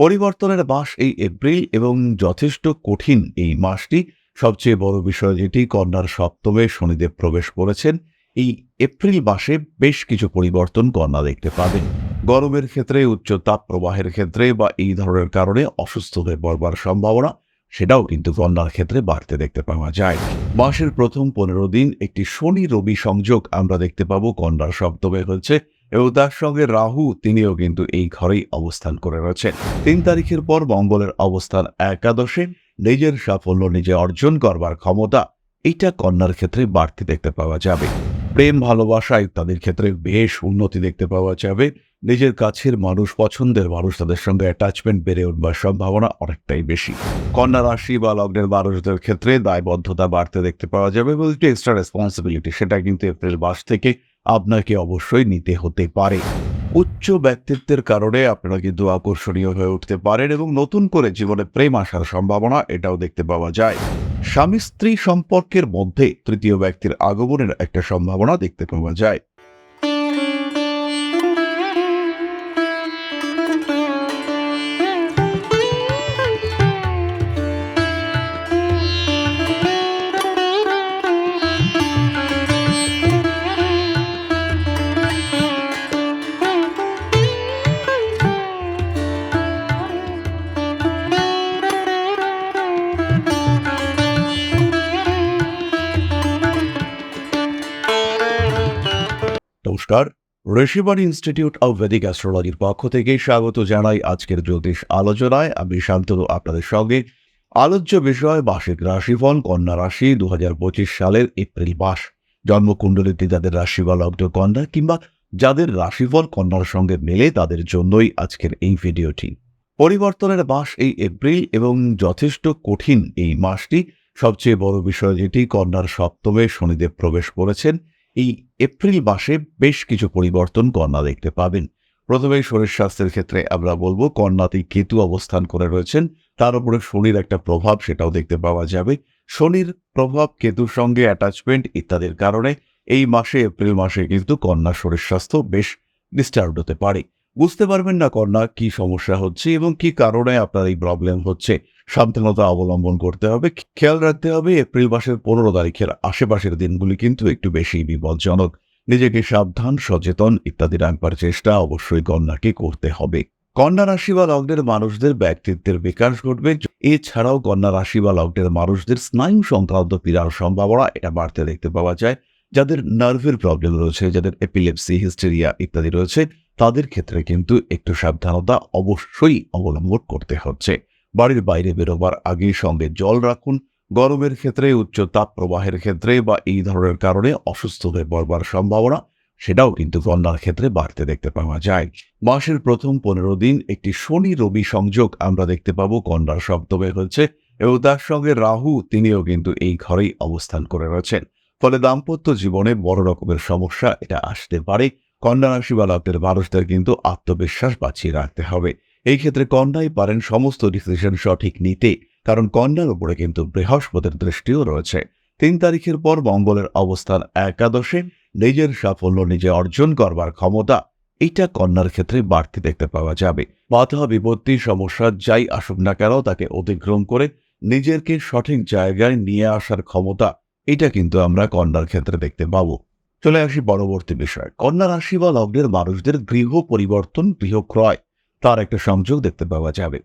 পরিবর্তনের মাস এই এপ্রিল এবং যথেষ্ট কঠিন এই মাসটি। সবচেয়ে বড় বিষয় যেটি, কন্যার সপ্তমে শনিদেব প্রবেশ করেছেন। এই এপ্রিল মাসে বেশ কিছু পরিবর্তন কন্যা দেখতে পাবেন। গরমের ক্ষেত্রে, উচ্চ তাপ প্রবাহের ক্ষেত্রে বা এই ধরনের কারণে অসুস্থ হয়ে পড়বার সম্ভাবনা সেটাও কিন্তু কন্যার ক্ষেত্রে বাড়তে দেখতে পাওয়া যায়। মাসের প্রথম 15 দিন একটি শনি রবি সংযোগ আমরা দেখতে পাবো কন্যার সপ্তমে হচ্ছে, এবং তার সঙ্গে রাহু তিনিও কিন্তু এই ঘরেই অবস্থান করে রয়েছেন। 3 তারিখের পর মঙ্গলের অবস্থান একাদশে। নিজের সাফল্য নিজে অর্জন করবার ক্ষমতা এইটা কন্যার ক্ষেত্রে বাড়তি দেখতে পাওয়া যাবে। প্রেম, ভালোবাসা ইত্যাদির ক্ষেত্রে বেশ উন্নতি দেখতে পাওয়া যাবে। নিজের কাছের মানুষ, পছন্দের মানুষ, তাদের সঙ্গে অ্যাটাচমেন্ট বেড়ে উঠবার সম্ভাবনা অনেকটাই বেশি। কন্যা রাশি বা লগ্নের মানুষদের ক্ষেত্রে দায়বদ্ধতা বাড়তে দেখতে পাওয়া যাবে এবং একটি এক্সট্রা রেসপন্সিবিলিটি সেটা কিন্তু এপ্রিল মাস থেকে আপনাকে অবশ্যই নিতে হতে পারে। উচ্চ ব্যক্তিত্বের কারণে আপনারা কিন্তু আকর্ষণীয় হয়ে উঠতে পারেন এবং নতুন করে জীবনে প্রেম আসার সম্ভাবনা এটাও দেখতে পাওয়া যায়। স্বামী স্ত্রী সম্পর্কের মধ্যে তৃতীয় ব্যক্তির আগমনের একটা সম্ভাবনা দেখতে পাওয়া যায়। নমস্কার, ঋষিবাণী ইনস্টিটিউট অব ভেদিক অ্যাস্ট্রোলজির পক্ষ থেকে স্বাগত জানাই আজকের জ্যোতিষ আলোচনায়। আমি শান্তনু আপনাদের সঙ্গে। আলোচ্য বিষয় মাসিক রাশিফল কন্যা রাশি 2025 সালের এপ্রিল মাস। জন্মকুণ্ডলিতে যাদের রাশি বা লগ্ন কন্যা কিংবা যাদের রাশিফল কন্যার সঙ্গে মেলে তাদের জন্যই আজকের এই ভিডিওটি। পরিবর্তনের মাস এই এপ্রিল এবং যথেষ্ট কঠিন এই মাসটি। সবচেয়ে বড় বিষয় যেটি, কন্যার সপ্তমে শনিদেব প্রবেশ করেছেন। এই এপ্রিল মাসে বেশ কিছু পরিবর্তন কন্যা দেখতে পাবেন। প্রথমেই শরীর স্বাস্থ্যের ক্ষেত্রে আমরা বলবো, কন্যাতেই কেতু অবস্থান করে রয়েছেন, তার উপরে শনির একটা প্রভাব সেটাও দেখতে পাওয়া যাবে। শনির প্রভাব, কেতুর সঙ্গে অ্যাটাচমেন্ট ইত্যাদির কারণে এই মাসে, এপ্রিল মাসে কিন্তু কন্যার শরীর স্বাস্থ্য বেশ ডিস্টার্ব হতে পারে। বুঝতে পারবেন না কন্যা কি সমস্যা হচ্ছে এবং কি কারণে আপনার এই প্রবলেম হচ্ছে। সাবধানতা অবলম্বন করতে হবে, খেয়াল রাখতে হবে। এপ্রিল মাসের 15 তারিখের আশেপাশের দিনগুলি কিন্তু একটু বেশি বিপজ্জনক। নিজেকে সাবধান, সচেতন ইত্যাদি রাখবার চেষ্টা অবশ্যই কন্যাকে করতে হবে। কন্যা রাশি বা লগ্নের মানুষদের ব্যক্তিত্বের বিকাশ ঘটবে। এছাড়াও কন্যা রাশি বা লগ্নের মানুষদের স্নায়ু সংক্রান্ত পীড়ার সম্ভাবনা এটা বাড়তে দেখতে পাওয়া যায়। যাদের নার্ভের প্রবলেম রয়েছে, যাদের এপিলেপসি, হিস্টেরিয়া ইত্যাদি রয়েছে, তাদের ক্ষেত্রে কিন্তু একটু সাবধানতা অবশ্যই অবলম্বন করতে হচ্ছে। বাড়ির বাইরে বেরোবার আগে সঙ্গে জল রাখুন। গরমের ক্ষেত্রে, উচ্চ তাপ প্রবাহের ক্ষেত্রে বা এই ধরনের কারণে অসুস্থ হয়ে পড়বার সম্ভাবনা সেটাও কিন্তু কন্যার ক্ষেত্রে বাড়তে দেখতে পাওয়া যায়। মাসের প্রথম 15 দিন একটি শনি রবি সংযোগ আমরা দেখতে পাবো কন্যার সপ্তমে হচ্ছে, এবং তার সঙ্গে রাহু তিনিও কিন্তু এই ঘরেই অবস্থান করে রয়েছেন। ফলে দাম্পত্য জীবনে বড় রকমের সমস্যা এটা আসতে পারে। কন্যা রাশি বা লগ্নের মানুষদের কিন্তু আত্মবিশ্বাস বাঁচিয়ে রাখতে হবে। এই ক্ষেত্রে কন্যাই পারেন সমস্ত ডিসিশন সঠিক নিতে, কারণ কন্যার উপরে কিন্তু বৃহস্পতির দৃষ্টিও রয়েছে। 3 তারিখের পর মঙ্গলের অবস্থান একাদশে। নিজের সাফল্য নিজে অর্জন করবার ক্ষমতা এইটা কন্যার ক্ষেত্রে বাড়তি দেখতে পাওয়া যাবে। বাধা বিপত্তি সমস্যা যাই আসুক না কেন, তাকে অতিক্রম করে নিজেকে সঠিক জায়গায় নিয়ে আসার ক্ষমতা এটা কিন্তু আমরা কন্যার ক্ষেত্রে দেখতে পাবো। চলে আসি পরবর্তী বিষয়। কন্যা রাশি বা লগ্নের মানুষদের গৃহ পরিবর্তন, গৃহ ক্রয় তার একটা সংযোগ দেখতে পাওয়া যাবে।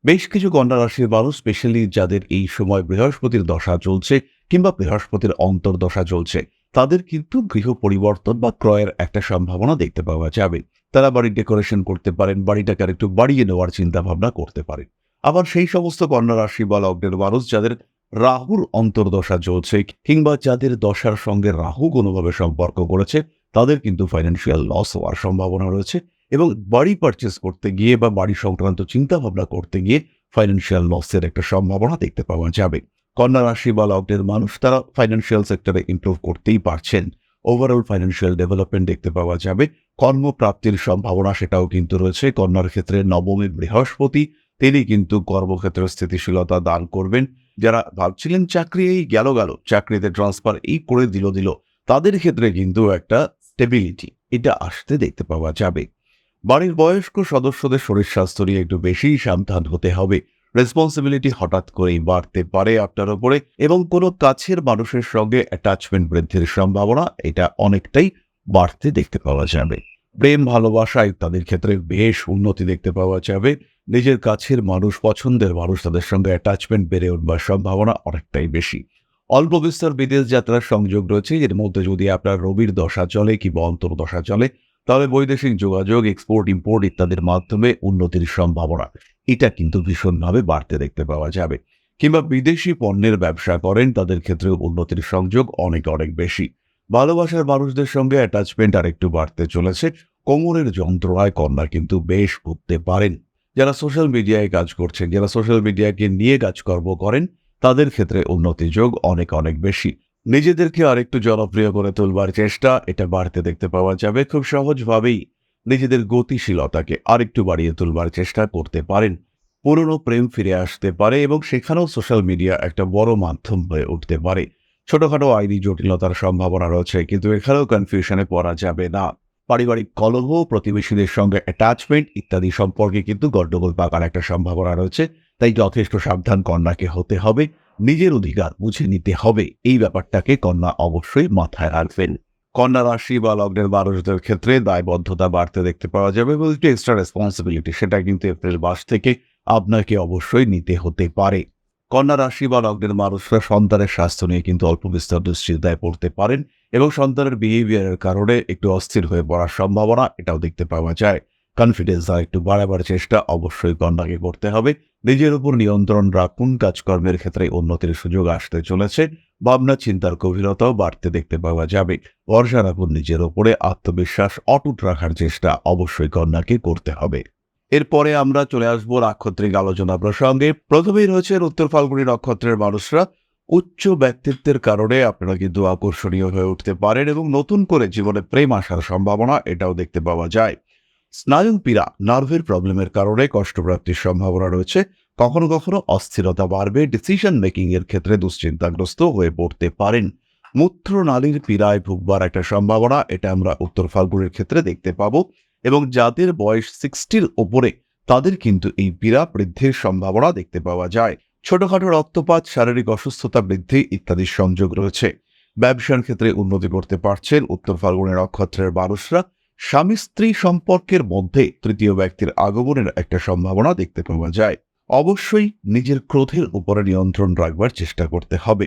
বেশ কিছু কন্যা রাশির মানুষ, স্পেশালি যাদের এই সময় বৃহস্পতির দশা চলছে কিংবা বৃহস্পতির অন্তর্দশা চলছে, তাদের কিন্তু গৃহ পরিবর্তন বা ক্রয়ের একটা সম্ভাবনা দেখতে পাওয়া যাবে। তারা বাড়ির ডেকোরেশন করতে পারেন, বাড়িটাকে আর একটু বাড়িয়ে নেওয়ার চিন্তা ভাবনা করতে পারেন। আবার সেই সমস্ত কন্যা রাশি বা লগ্নের মানুষ যাদের রাহুর অন্তর্দশা চলছে কিংবা যাদের দশার সঙ্গে রাহু কোনোভাবে সম্পর্ক করেছে, তাদের কিন্তু ফাইন্যান্সিয়াল লস হওয়ার সম্ভাবনা রয়েছে এবং বাড়ি পারচেস করতে গিয়ে বা বাড়ি সংক্রান্ত চিন্তা ভাবনা করতে গিয়ে ফাইন্যান্সিয়াল লসের একটা সম্ভাবনা দেখতে পাওয়া যাবে। কন্যা রাশি বা লগ্নের মানুষ তারা ফাইন্যান্সিয়াল সেক্টরে ইমপ্রুভ করতেই পারছেন। ওভারঅল ফাইন্যান্সিয়াল ডেভেলপমেন্ট দেখতে পাওয়া যাবে। কর্মপ্রাপ্তির সম্ভাবনা সেটাও কিন্তু রয়েছে। কন্যার ক্ষেত্রে নবমী বৃহস্পতি, তিনি কিন্তু কর্মক্ষেত্রে স্থিতিশীলতা দান করবেন। যারা ভাবছিলেন চাকরি এই গেল চাকরিতে ট্রান্সফার এই করে দিল, তাদের ক্ষেত্রে কিন্তু একটা স্টেবিলিটি এটা আসতে দেখতে পাওয়া যাবে। বাড়ির বয়স্ক সদস্যদের শরীর স্বাস্থ্য নিয়ে একটু বেশিই সাবধান হতে হবে। রেসপন্সিবিলিটি হঠাৎ করেই বাড়তে পারে আপনার উপরে, এবং কোনো কাছের মানুষের সঙ্গে অ্যাটাচমেন্ট বৃদ্ধির সম্ভাবনা এটা অনেকটাই বাড়তে দেখতে পাওয়া যাবে। প্রেম, ভালোবাসা ইত্যাদির ক্ষেত্রে বেশ উন্নতি দেখতে পাওয়া যাবে। নিজের কাছের মানুষ, পছন্দের মানুষ, তাদের সঙ্গে অ্যাটাচমেন্ট বেড়ে উঠবার সম্ভাবনা অনেকটাই বেশি। অল্প বিস্তর বিদেশ যাত্রার সংযোগ রয়েছে, এর মধ্যে যদি আপনার রবির দশা চলে কিংবা অন্তর্দশা চলে, তাহলে বৈদেশিক যোগাযোগ, এক্সপোর্ট ইম্পোর্ট ইত্যাদির মাধ্যমে উন্নতির সম্ভাবনা এটা কিন্তু ভীষণভাবে বাড়তে দেখতে পাওয়া যাবে। কিংবা বিদেশি পণ্যের ব্যবসা করেন, তাদের ক্ষেত্রেও উন্নতির সংযোগ অনেক অনেক বেশি। ভালোবাসার মানুষদের সঙ্গে অ্যাটাচমেন্ট আর একটু বাড়তে চলেছে। কোমরের যন্ত্রণায় কন্যা কিন্তু বেশ ভুগতে পারেন। যারা সোশ্যাল মিডিয়ায় কাজ করছেন, যারা সোশ্যাল মিডিয়াকে নিয়ে কাজকর্ম করেন, তাদের ক্ষেত্রে উন্নতি যোগ অনেক অনেক বেশি। নিজেদেরকে আরেকটু জনপ্রিয় করে তুলবার চেষ্টা এটা বাড়তে দেখতে পাওয়া যাবে। খুব সহজভাবেই নিজেদের গতিশীলতাকে আরেকটু বাড়িয়ে তুলবার চেষ্টা করতে পারেন। পুরনো প্রেম ফিরে আসতে পারে এবং সেখানেও সোশ্যাল মিডিয়া একটা বড় মাধ্যম হয়ে উঠতে পারে। ছোটখাটো আইনি জটিলতার সম্ভাবনা রয়েছে, কিন্তু এখানেও কনফিউশনে পড়া যাবে না। পারিবারিক কলহ, প্রতিবেশীদের সঙ্গে অ্যাটাচমেন্ট ইত্যাদি সম্পর্কে কিন্তু গন্ডগোল পাকার একটা সম্ভাবনা রয়েছে। তাই যথেষ্ট সাবধান কন্যাকে হতে হবে। নিজের অধিকার বুঝে নিতে হবে, এই ব্যাপারটাকে কন্যা অবশ্যই মাথায় রাখবেন। কন্যা রাশি বা লগ্নের মানুষদের ক্ষেত্রে দায়বদ্ধতা বাড়তে দেখতে পাওয়া যাবে এবং একটু এক্সট্রা রেসপন্সিবিলিটি সেটা কিন্তু এপ্রিল মাস থেকে আপনাকে অবশ্যই নিতে হতে পারে। কন্যা রাশি বা লগ্নের মানুষরা সন্তানের স্বাস্থ্য নিয়ে কিন্তু অল্প বিস্তর দুশ্চিন্তায় পড়তে পারেন এবং সন্তানের বিহেভিয়ারের কারণে একটু অস্থির হয়ে পড়ার সম্ভাবনা এটাও দেখতে পাওয়া যায়। কনফিডেন্স আর একটু বাড়াবার চেষ্টা অবশ্যই কন্যাকে করতে হবে। নিজের উপর নিয়ন্ত্রণ রাখুন। কাজকর্মের ক্ষেত্রে উন্নতির সুযোগ আসতে চলেছে। ভাবনা চিন্তার গভীরতাও বাড়তে দেখতে পাওয়া যাবে। ভরসা রাখুন নিজের ওপরে। আত্মবিশ্বাস অটুট রাখার চেষ্টা অবশ্যই কন্যাকে করতে হবে। এরপরে আমরা চলে আসবো নাক্ষত্রিক আলোচনা প্রসঙ্গে। প্রথমেই রয়েছে উত্তর ফাল্গুনী নক্ষত্রের মানুষরা। উচ্চ ব্যক্তিত্বের কারণে আপনারা কিন্তু আকর্ষণীয় হয়ে উঠতে পারেন এবং নতুন করে জীবনে প্রেম আসার সম্ভাবনা এটাও দেখতে পাওয়া যায়। স্নায়ু পীড়া, নার্ভের প্রবলেমের কারণে কষ্টপ্রাপ্তির সম্ভাবনা রয়েছে। কখনো কখনো অস্থিরতা বাড়বে। ডিসিশন মেকিং এর ক্ষেত্রে দুশ্চিন্তাগ্রস্ত হয়ে পড়তে পারেন। মূত্রনালীর পীড়ায় ভুগবার একটা সম্ভাবনা এটা আমরা উত্তর ফাল্গুনের ক্ষেত্রে দেখতে পাবো এবং যাদের বয়স 60-র ওপরে তাদের কিন্তু এই পীড়া বৃদ্ধির সম্ভাবনা দেখতে পাওয়া যায়। ছোটখাটো রক্তপাত, শারীরিক অসুস্থতা বৃদ্ধি ইত্যাদির সংযোগ রয়েছে। ব্যবসার ক্ষেত্রে উন্নতি করতে পারছেন উত্তর ফাল্গুনের নক্ষত্রের মানুষরা। স্বামী স্ত্রী সম্পর্কের মধ্যে তৃতীয় ব্যক্তির আগমনের একটা সম্ভাবনা দেখতে পাওয়া যায়। অবশ্যই নিজের ক্রোধের উপরে নিয়ন্ত্রণ রাখবার চেষ্টা করতে হবে।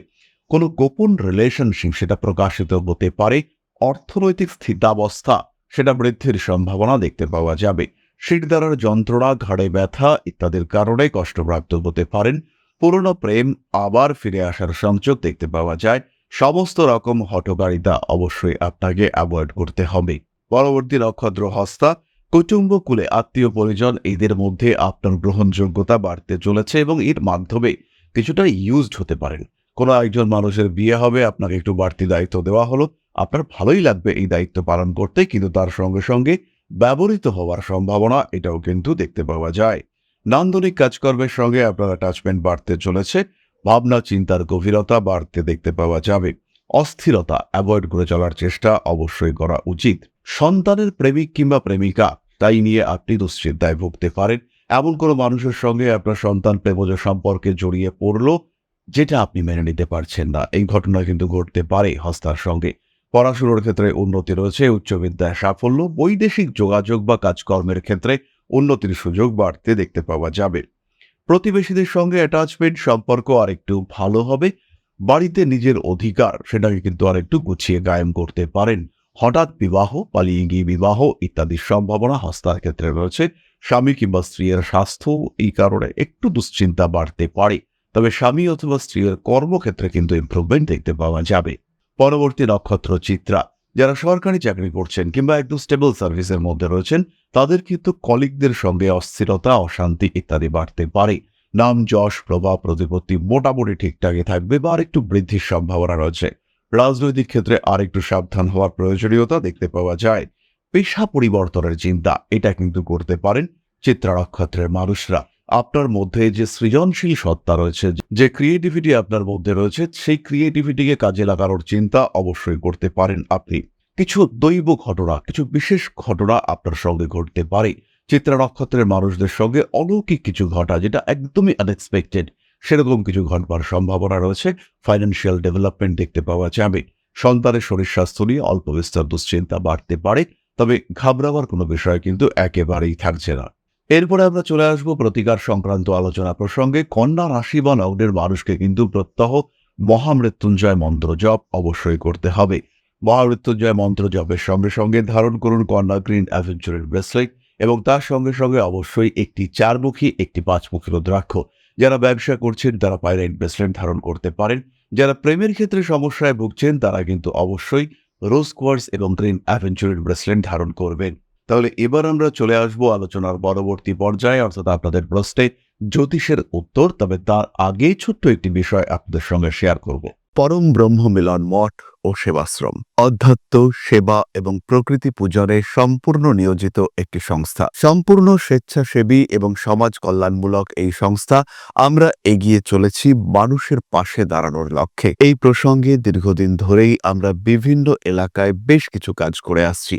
কোনো গোপন রিলেশনশিপ সেটা প্রকাশিত হতে পারে। অর্থনৈতিক স্থিতাবস্থা সেটা বৃদ্ধির সম্ভাবনা দেখতে পাওয়া যাবে। শিরদাঁড়ার যন্ত্রণা, ঘাড়ে ব্যথা ইত্যাদির কারণে কষ্টপ্রাপ্ত হতে পারেন। পুরনো প্রেম আবার ফিরে আসার সংযোগ দেখতে পাওয়া যায়। সমস্ত রকম হঠকারিতা অবশ্যই আপনাকে অ্যাভয়েড করতে হবে। পরবর্তী নক্ষত্র হস্তা। কুটুম্বকুলে আত্মীয় পরিজন এদের মধ্যে আপনার গ্রহণযোগ্যতা বাড়তে চলেছে এবং এর মাধ্যমে কিছুটা ইউজড হতে পারেন। কোনো একজন মানুষের বিয়ে হবে, আপনাকে একটু বাড়তি দায়িত্ব দেওয়া হলো। আপনার ভালোই লাগবে এই দায়িত্ব পালন করতে, কিন্তু তার সঙ্গে সঙ্গে ব্যবহৃত হওয়ার সম্ভাবনা এটাও কিন্তু দেখতে পাওয়া যায়। নান্দনিক কাজকর্মের সঙ্গে আপনার অ্যাটাচমেন্ট বাড়তে চলেছে। ভাবনা চিন্তার গভীরতা বাড়তে দেখতে পাওয়া যাবে। অস্থিরতা অ্যাভয়েড করে চলার চেষ্টা অবশ্যই করা উচিত। সন্তানের প্রেমিক কিংবা প্রেমিকা তাই নিয়ে আপনি দুশ্চিন্তায় ভুগতে পারেন। এমন কোনো মানুষের সঙ্গে আপনার সন্তান প্রেমজ সম্পর্কে জড়িয়ে পড়ল যেটা আপনি মেনে নিতে পারছেন না, এই ঘটনা কিন্তু ঘটতে পারে হস্তার সঙ্গে। পড়াশোনার ক্ষেত্রে উন্নতি রয়েছে। উচ্চ বিদ্যায় সাফল্য। বৈদেশিক যোগাযোগ বা কাজকর্মের ক্ষেত্রে উন্নতির সুযোগ বাড়তে দেখতে পাওয়া যাবে। প্রতিবেশীদের সঙ্গে অ্যাটাচমেন্ট সম্পর্ক আরেকটু ভালো হবে। বাড়িতে নিজের অধিকার সেটাকে কিন্তু আরেকটু গুছিয়ে কায়েম করতে পারেন। হঠাৎ বিবাহ, পালিয়ে গিয়ে বিবাহ ইত্যাদির সম্ভাবনা হস্তার ক্ষেত্রে রয়েছে। স্বামী কিংবা স্ত্রীর স্বাস্থ্য এই কারণে একটু দুশ্চিন্তা বাড়তে পারে, তবে স্বামী অথবা স্ত্রীর কর্মক্ষেত্রে কিন্তু ইমপ্রুভমেন্ট দেখতে পাওয়া যাবে। পরবর্তী নক্ষত্র চিত্রা। যারা সরকারি চাকরি করছেন কিংবা একটু স্টেবল সার্ভিসের মধ্যে রয়েছেন, তাদের কিন্তু কলিগদের সঙ্গে অস্থিরতা, অশান্তি ইত্যাদি বাড়তে পারে। নাম, যশ, প্রভাব, প্রতিপত্তি মোটামুটি ঠিকঠাকই থাকবে বা আরেকটু বৃদ্ধির সম্ভাবনা রয়েছে। রাজনৈতিক ক্ষেত্রে আরেকটু সাবধান হওয়ার প্রয়োজনীয়তা দেখতে পাওয়া যায়। পেশা পরিবর্তনের চিন্তা এটা কিন্তু করতে পারেন চিত্রা নক্ষত্রের মানুষরা। আপনার মধ্যে যে সৃজনশীল সত্তা রয়েছে, যে ক্রিয়েটিভিটি আপনার মধ্যে রয়েছে, সেই ক্রিয়েটিভিটিকে কাজে লাগানোর চিন্তা অবশ্যই করতে পারেন আপনি। কিছু দৈব ঘটনা, কিছু বিশেষ ঘটনা আপনার সঙ্গে ঘটতে পারে। চিত্রা নক্ষত্রের মানুষদের সঙ্গে অলৌকিক কিছু ঘটা, যেটা একদমই আনএক্সপেক্টেড, সেরকম কিছু ঘটবার সম্ভাবনা রয়েছে। ফাইন্যান্সিয়াল ডেভেলপমেন্ট দেখতে পাওয়া যাবে। সন্তানের শরীর স্বাস্থ্য নিয়ে অল্প বিস্তর দুশ্চিন্তা বাড়তে পারে, তবে ঘাবড়াবার কোনো বিষয় কিন্তু একেবারেই থাকছে না। এরপরে আমরা চলে আসবো প্রতিকার সংক্রান্ত আলোচনা প্রসঙ্গে। কন্যা রাশি বা লগ্নের মানুষকে কিন্তু প্রত্যহ মহামৃত্যুঞ্জয় মন্ত্র জপ অবশ্যই করতে হবে। মহামৃত্যুঞ্জয় মন্ত্র জপের সঙ্গে সঙ্গে ধারণ করুন কন্যা গ্রিন অ্যাভেঞ্চারের ব্রেসলেট, এবং তার সঙ্গে সঙ্গে অবশ্যই একটি 4মুখী, একটি 5মুখী রুদ্রাক্ষ। যারা ব্যবসা করছেন তারা পাইরাইট ব্রেসলেট ধারণ করতে পারেন। যারা প্রেমের ক্ষেত্রে সমস্যায় ভুগছেন তারা কিন্তু অবশ্যই রোজ কোয়ার্টজ এবং গ্রিন অ্যাভেঞ্চারের ব্রেসলেট ধারণ করবেন। তাহলে এবার আমরা চলে আসবো আলোচনার পরবর্তী পর্যায়ে, অর্থাৎ আপনাদের প্রশ্নে জ্যোতিষের উত্তর। তবে তার আগে ছোট্ট একটি বিষয় আপনাদের সঙ্গে শেয়ার করব। পরম ব্রহ্ম মিলন মঠ ও সেবাশ্রম অধ্যাত্ম, সেবা এবং প্রকৃতি পূজনে সম্পূর্ণ নিয়োজিত একটি সংস্থা। সম্পূর্ণ স্বেচ্ছাসেবী এবং সমাজ কল্যাণমূলক এই সংস্থা আমরা এগিয়ে চলেছি মানুষের পাশে দাঁড়ানোর লক্ষ্যে। এই প্রসঙ্গে দীর্ঘদিন ধরেই আমরা বিভিন্ন এলাকায় বেশ কিছু কাজ করে আসছি।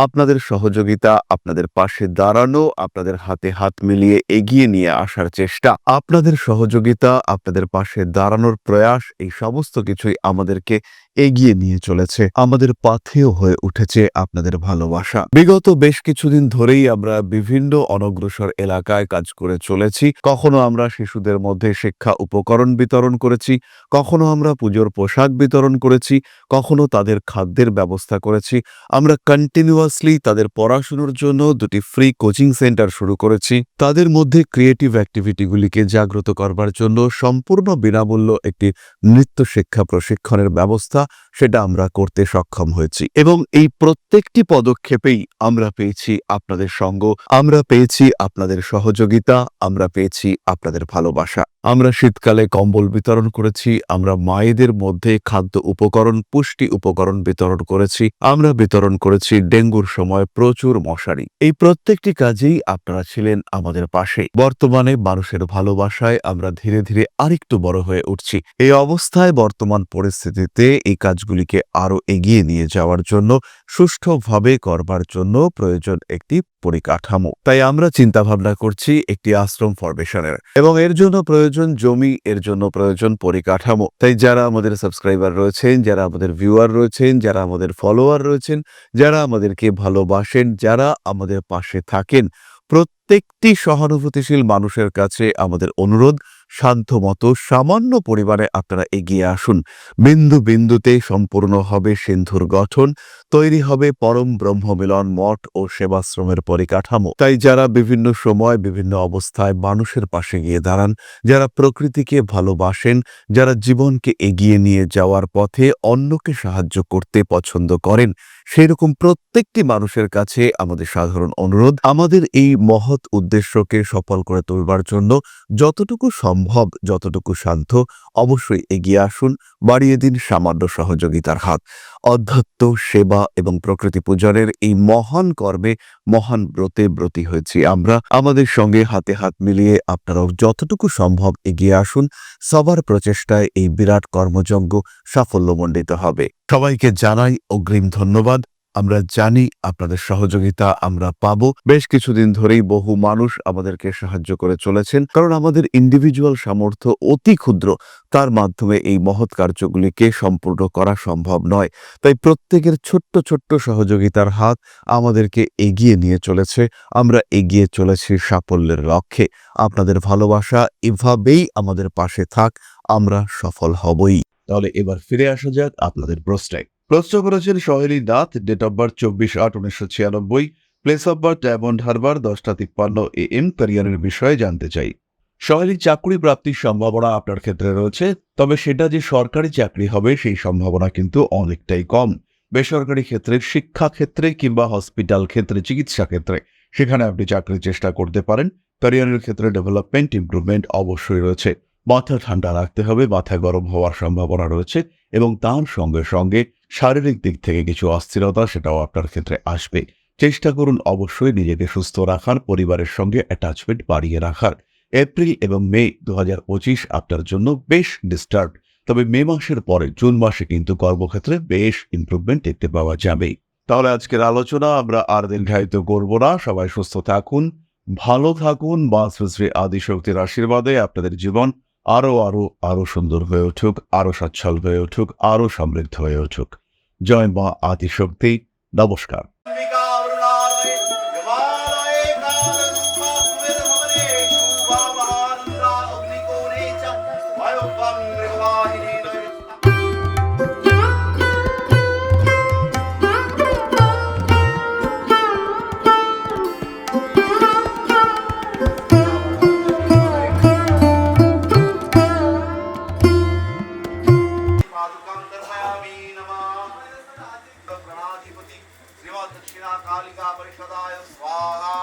আপনাদের সহযোগিতা, আপনাদের পাশে দাঁড়ানো, আপনাদের হাতে হাত মিলিয়ে এগিয়ে নিয়ে আসার চেষ্টা, আপনাদের সহযোগিতা, আপনাদের পাশে দাঁড়ানোর প্রয়াস, এই সমস্ত কিছুই আমাদেরকে এগিয়ে নিয়ে চলেছে। আমাদের পাথেয় হয়ে উঠেছে আপনাদের ভালোবাসা। বিগত বেশ কিছুদিন ধরেই আমরা বিভিন্ন অনগ্রসর এলাকায় কাজ করে চলেছি। কখনো আমরা শিশুদের মধ্যে শিক্ষা উপকরণ বিতরণ করেছি, কখনো আমরা পুজোর পোশাক বিতরণ করেছি, কখনো তাদের খাদ্যের ব্যবস্থা করেছি। আমরা কন্টিনিউয়াসলি তাদের পড়াশুনোর জন্য 2টি ফ্রি কোচিং সেন্টার শুরু করেছি। তাদের মধ্যে ক্রিয়েটিভ অ্যাক্টিভিটিগুলিকে জাগ্রত করবার জন্য সম্পূর্ণ বিনামূল্য একটি নৃত্য শিক্ষা প্রশিক্ষণের ব্যবস্থা, সেটা আমরা করতে সক্ষম হয়েছি। এবং এই প্রত্যেকটি পদক্ষেপেই আমরা পেয়েছি আপনাদের সঙ্গ, আমরা পেয়েছি আপনাদের সহযোগিতা, আমরা পেয়েছি আপনাদের ভালোবাসা। আমরা শীতকালে কম্বল বিতরণ করেছি, আমরা মায়েদের মধ্যে খাদ্য উপকরণ, পুষ্টি উপকরণ বিতরণ করেছি, আমরা বিতরণ করেছি ডেঙ্গুর সময় প্রচুর মশারি। এই প্রত্যেকটি কাজেই আপনারা ছিলেন আমাদের পাশে। বর্তমানে মানুষের ভালোবাসায় আমরা ধীরে ধীরে আরেকটু বড় হয়ে উঠছি। এই অবস্থায় বর্তমান পরিস্থিতিতে এই কাজগুলিকে আরো এগিয়ে নিয়ে যাওয়ার জন্য, সুষ্ঠুভাবে করবার জন্য প্রয়োজন একটি পরিকাঠামো। তাই আমরা চিন্তা ভাবনা করছি একটি আশ্রম ফরমেশনের, এবং এর জন্য প্রয়োজন জমি, এর জন্য প্রয়োজন পরিকাঠামো। তাই যারা আমাদের সাবস্ক্রাইবার রয়েছেন, যারা আমাদের ভিউয়ার রয়েছেন, যারা আমাদের ফলোয়ার রয়েছেন, যারা আমাদেরকে ভালোবাসেন, যারা আমাদের পাশে থাকেন, প্রত্যেকটি সহানুভূতিশীল মানুষের কাছে আমাদের অনুরোধ, সাধ্যমতো সামান্য পরিমাণে আপনারা এগিয়ে আসুন। বিন্দু বিন্দুতে সম্পূর্ণ হবে সিন্ধুর গঠন, তৈরি হবে পরম ব্রহ্মমিলন মঠ ও সেবাশ্রমের পরিকাঠামো। তাই যারা বিভিন্ন সময় বিভিন্ন অবস্থায় মানুষের পাশে গিয়ে দাঁড়ান, যারা প্রকৃতিকে ভালোবাসেন, যারা জীবনকে এগিয়ে নিয়ে যাওয়ার পথে অন্যকে সাহায্য করতে পছন্দ করেন, সেরকম প্রত্যেকটি মানুষের কাছে আমাদের সাধারণ অনুরোধ, আমাদের এই মহৎ উদ্দেশ্যকে সফল করে তুলবার জন্য যতটুকু সম্ভব, যতটুকু সাধ্য, অবশ্যই এগিয়ে আসুন, বাড়িয়ে দিন সামান্য সহযোগিতার হাত। অধ্যাত্ম, সেবা এবং প্রকৃতি পূজনের এই মহান কর্মে, মহান ব্রতে ব্রতী হয়েছি আমরা। আমাদের সঙ্গে হাতে হাত মিলিয়ে আপনারাও যতটুকু সম্ভব এগিয়ে আসুন। সবার প্রচেষ্টায় এই বিরাট কর্মযজ্ঞ সাফল্যমণ্ডিত হবে। সবাইকে জানাই অগ্রিম ধন্যবাদ। আমরা জানি আপনাদের সহযোগিতা আমরা পাবো। বেশ কিছুদিন ধরেই বহু মানুষ আমাদেরকে সাহায্য করে চলেছেন, কারণ আমাদের ইন্ডিভিজুয়াল সামর্থ্য অতি ক্ষুদ্র, তার মাধ্যমে এই মহৎ কার্যগুলিকে সম্পূর্ণ করা সম্ভব নয়। তাই প্রত্যেকের ছোট্ট ছোট্ট সহযোগিতার হাত আমাদেরকে এগিয়ে নিয়ে চলেছে। আমরা এগিয়ে চলেছি সাফল্যের লক্ষ্যে। আপনাদের ভালোবাসা এভাবেই আমাদের পাশে থাক, আমরা সফল হবই। তাহলে এবার ফিরে আসা যাক আপনাদের প্রশ্নে। প্রশ্ন করেছেন Soheli Nath, date of birth 24/8/1996, place of birth Diamond Harbour, 10:53 AM। ক্যারিয়ারের বিষয়ে জানতে চাই। সোহেলী, চাকরি প্রাপ্তির সম্ভাবনা আপনার ক্ষেত্রে রয়েছে, তবে সেটা যে সরকারি চাকরি হবে সেই সম্ভাবনা কিন্তু অনেকটাই কম। বেসরকারি ক্ষেত্রে, শিক্ষা ক্ষেত্রে কিংবা হসপিটাল ক্ষেত্রে, চিকিৎসা ক্ষেত্রে, সেখানে আপনি চাকরির চেষ্টা করতে পারেন। ক্যারিয়ারের ক্ষেত্রে ডেভেলপমেন্ট, ইমপ্রুভমেন্ট অবশ্যই রয়েছে। মাথা ঠান্ডা রাখতে হবে, মাথা গরম হওয়ার সম্ভাবনা রয়েছে, এবং তার সঙ্গে সঙ্গে শারীরিক দিক থেকে কিছু অস্থিরতা সেটাও আপনার ক্ষেত্রে আসবে। চেষ্টা করুন অবশ্যই নিজেকে সুস্থ রাখার, পরিবারের সঙ্গে অ্যাটাচমেন্ট বাড়িয়ে রাখার। এপ্রিল এবং মে 2025 আপনার জন্য বেশ ডিস্টার্ব। তবে মে মাসের পরে জুন মাসে কিন্তু কর্মক্ষেত্রে বেশ ইমপ্রুভমেন্ট দেখতে পাওয়া যাবে। তাহলে আজকের আলোচনা আমরা আর দীর্ঘায়িত করব না। সবাই সুস্থ থাকুন, ভালো থাকুন। মা শ্রী শ্রী আদিশক্তির আশীর্বাদে আপনাদের জীবন আরো আরো আরো সুন্দর হয়ে উঠুক, আরো সচ্ছল হয়ে উঠুক, আরো সমৃদ্ধ হয়ে উঠুক। জয় মা আদিশক্তি। নমস্কার। অম্বিকা অরুণালয়ে হিমালয়ে কালরূপাকুবের ভবনে শুভা মহারুদ্রা অগ্নিকোণে চ ভয়ব্বং মৃগবাহিনী নয়স্তা। पादुकं दर्शयामि नमः। प्रणाधिपति श्रीमद् दक्षिणा कालिका परिषदाय स्वाहा।